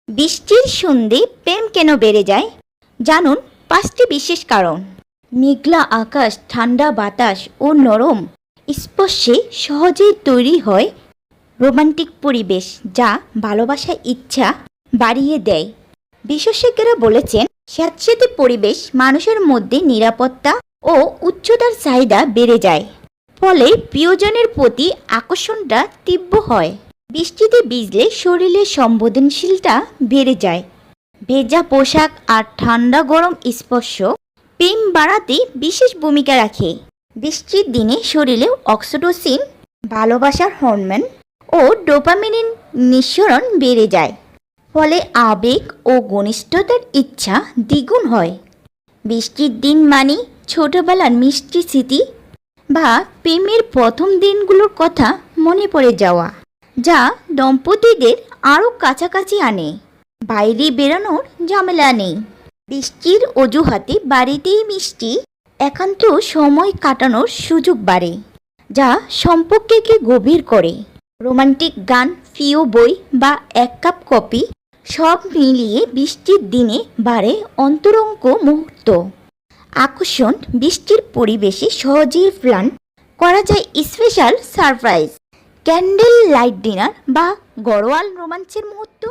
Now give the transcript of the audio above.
বৃষ্টির সন্ধে প্রেম কেন বেড়ে যায়? জানুন 5টি বিশেষ কারণ। মেঘলা আকাশ, ঠান্ডা বাতাস ও নরম স্পর্শে সহজেই তৈরি হয় রোমান্টিক পরিবেশ, যা ভালোবাসার ইচ্ছা বাড়িয়ে দেয়। বিশেষজ্ঞরা বলেছেন, স্যাঁতসেঁতে পরিবেশ মানুষের মধ্যে নিরাপত্তা ও উচ্চতার চাহিদা বেড়ে যায়, ফলে প্রিয়জনের প্রতি আকর্ষণটা তীব্র হয়। বৃষ্টিতে ভিজলে শরীরের সংবেদনশীলতা বেড়ে যায়। ভেজা পোশাক আর ঠান্ডা গরম স্পর্শ প্রেম বাড়াতে বিশেষ ভূমিকা রাখে। বৃষ্টির দিনে শরীরে অক্সিটোসিন, ভালোবাসার হরমোন ও ডোপামিনের নিঃসরণ বেড়ে যায়, ফলে আবেগ ও ঘনিষ্ঠতার ইচ্ছা দ্বিগুণ হয়। বৃষ্টির দিন মানে ছোটবেলার মিষ্টি স্মৃতি বা প্রেমের প্রথম দিনগুলোর কথা মনে পড়ে যাওয়া, যা দম্পতিদের আরও কাছাকাছি আনে। বাইরে বেরোনোর ঝামেলা নেই। বৃষ্টির অজুহাতে বাড়িতেই মিষ্টি একান্ত সময় কাটানোর সুযোগ বাড়ে, যা সম্পর্ককে গভীর করে। রোমান্টিক গান, প্রিয় বই বা এক কাপ কফি সব মিলিয়ে বৃষ্টির দিনে বাড়ে অন্তরঙ্গ মুহূর্ত। আকর্ষণ: বৃষ্টির পরিবেশে সহজেই প্ল্যান করা যায় special surprise, candle light dinner বা ঘরোয়া রোমাঞ্চের মুহূর্ত।